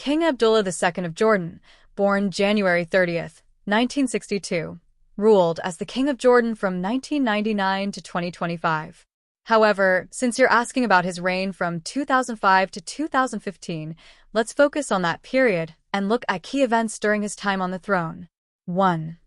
King Abdullah II of Jordan, born January 30th, 1962, ruled as the King of Jordan from 1999 to 2025. However, since you're asking about his reign from 2005 to 2015, let's focus on that period and look at key events during his time on the throne. 1.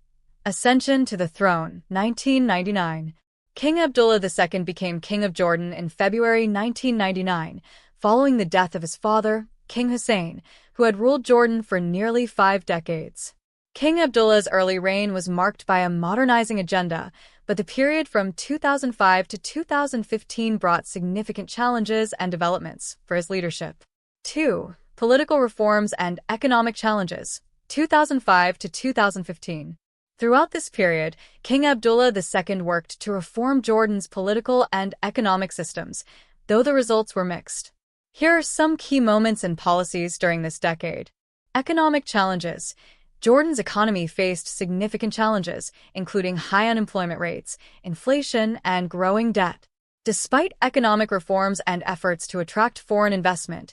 Ascension to the throne, 1999. King Abdullah II became King of Jordan in February 1999, following the death of his father, King Hussein, who had ruled Jordan for nearly 5 decades. King Abdullah's early reign was marked by a modernizing agenda, but the period from 2005 to 2015 brought significant challenges and developments for his leadership. 2. Political reforms and economic challenges, 2005 to 2015. Throughout this period, King Abdullah II worked to reform Jordan's political and economic systems, though the results were mixed. Here are some key moments and policies during this decade. Economic challenges. Jordan's economy faced significant challenges, including high unemployment rates, inflation, and growing debt. Despite economic reforms and efforts to attract foreign investment,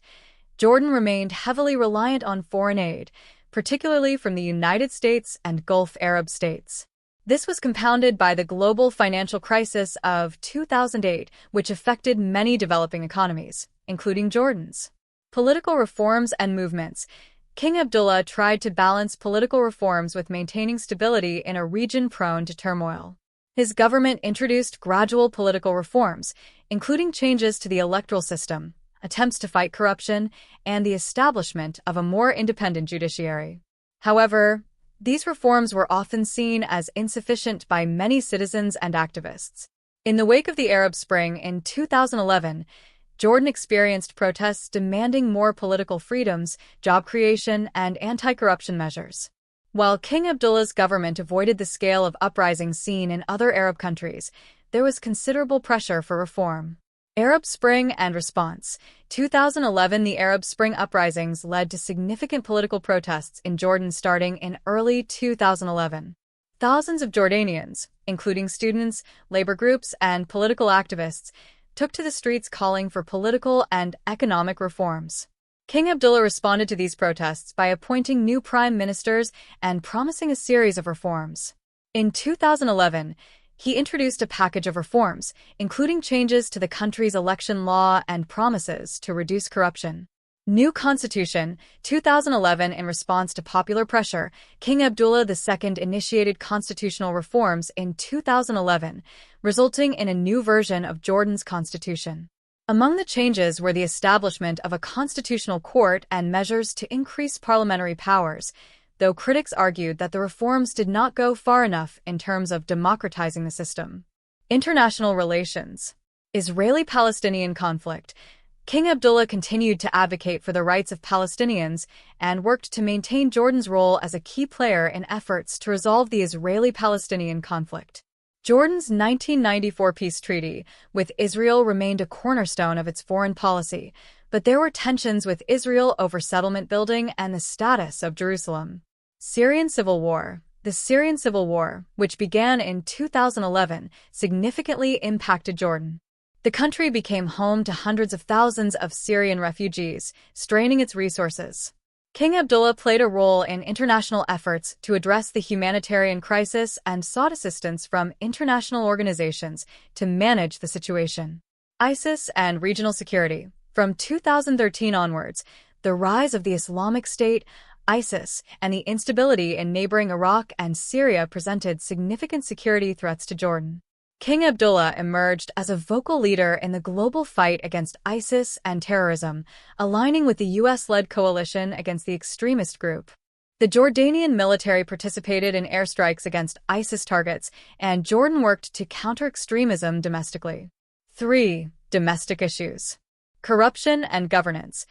Jordan remained heavily reliant on foreign aid, particularly from the United States and Gulf Arab states. This was compounded by the global financial crisis of 2008, which affected many developing economies, including Jordan's. Political reforms and movements. King Abdullah tried to balance political reforms with maintaining stability in a region prone to turmoil. His government introduced gradual political reforms, including changes to the electoral system, attempts to fight corruption, and the establishment of a more independent judiciary. However, these reforms were often seen as insufficient by many citizens and activists. In the wake of the Arab Spring in 2011, Jordan experienced protests demanding more political freedoms, job creation, and anti-corruption measures. While King Abdullah's government avoided the scale of uprisings seen in other Arab countries, there was considerable pressure for reform. Arab Spring and response. 2011 The Arab Spring uprisings led to significant political protests in Jordan starting in early 2011. Thousands of Jordanians, including students, labor groups, and political activists, took to the streets calling for political and economic reforms. King Abdullah responded to these protests by appointing new prime ministers and promising a series of reforms. In 2011, he introduced a package of reforms, including changes to the country's election law and promises to reduce corruption. New Constitution, 2011 In response to popular pressure, King Abdullah II initiated constitutional reforms in 2011, resulting in a new version of Jordan's constitution. Among the changes were the establishment of a constitutional court and measures to increase parliamentary powers, though critics argued that the reforms did not go far enough in terms of democratizing the system. International relations. Israeli-Palestinian conflict. King Abdullah continued to advocate for the rights of Palestinians and worked to maintain Jordan's role as a key player in efforts to resolve the Israeli-Palestinian conflict. Jordan's 1994 peace treaty with Israel remained a cornerstone of its foreign policy, but there were tensions with Israel over settlement building and the status of Jerusalem. Syrian civil war. The Syrian civil war, which began in 2011, significantly impacted Jordan. The country became home to hundreds of thousands of Syrian refugees, straining its resources. King Abdullah played a role in international efforts to address the humanitarian crisis and sought assistance from international organizations to manage the situation. ISIS and regional security. From 2013 onwards, the rise of the Islamic State, ISIS, and the instability in neighboring Iraq and Syria presented significant security threats to Jordan. King Abdullah emerged as a vocal leader in the global fight against ISIS and terrorism, aligning with the U.S.-led coalition against the extremist group. The Jordanian military participated in airstrikes against ISIS targets, and Jordan worked to counter extremism domestically. 3. Domestic issues. Corruption and governance.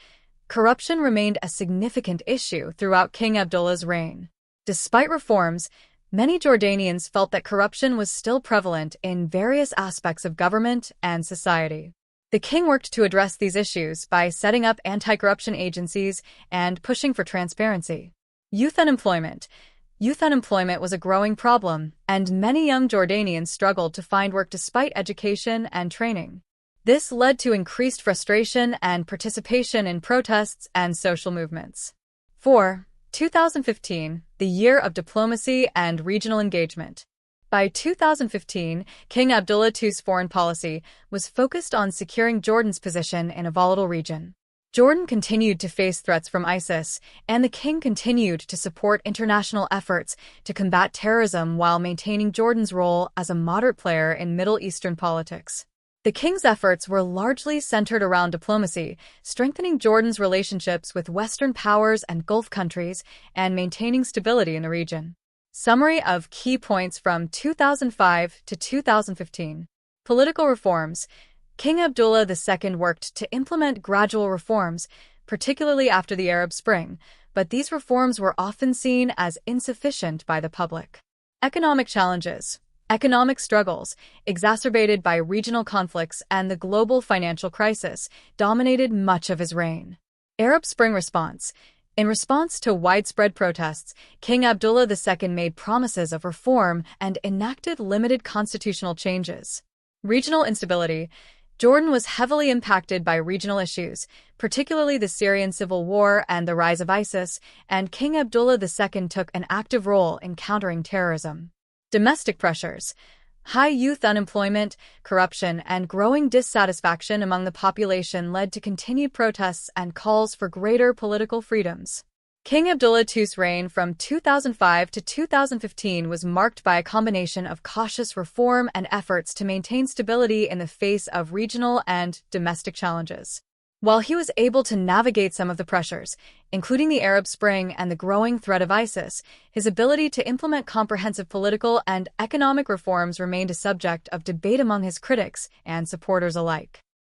Corruption remained a significant issue throughout King Abdullah's reign. Despite reforms, many Jordanians felt that corruption was still prevalent in various aspects of government and society. The king worked to address these issues by setting up anti-corruption agencies and pushing for transparency. Youth unemployment. Youth unemployment was a growing problem, and many young Jordanians struggled to find work despite education and training. This led to increased frustration and participation in protests and social movements. 4. 2015, the year of diplomacy and regional engagement. By 2015, King Abdullah II's foreign policy was focused on securing Jordan's position in a volatile region. Jordan continued to face threats from ISIS, and the king continued to support international efforts to combat terrorism while maintaining Jordan's role as a moderate player in Middle Eastern politics. The king's efforts were largely centered around diplomacy, strengthening Jordan's relationships with Western powers and Gulf countries, and maintaining stability in the region. Summary of key points from 2005 to 2015. Political reforms. King Abdullah II worked to implement gradual reforms, particularly after the Arab Spring, but these reforms were often seen as insufficient by the public. Economic challenges. Economic struggles, exacerbated by regional conflicts and the global financial crisis, dominated much of his reign. Arab Spring response. In response to widespread protests, King Abdullah II made promises of reform and enacted limited constitutional changes. Regional instability. Jordan was heavily impacted by regional issues, particularly the Syrian civil war and the rise of ISIS, and King Abdullah II took an active role in countering terrorism. Domestic pressures. High youth unemployment, corruption, and growing dissatisfaction among the population led to continued protests and calls for greater political freedoms. King Abdullah II's reign from 2005 to 2015 was marked by a combination of cautious reform and efforts to maintain stability in the face of regional and domestic challenges. While he was able to navigate some of the pressures, including the Arab Spring and the growing threat of ISIS, his ability to implement comprehensive political and economic reforms remained a subject of debate among his critics and supporters alike.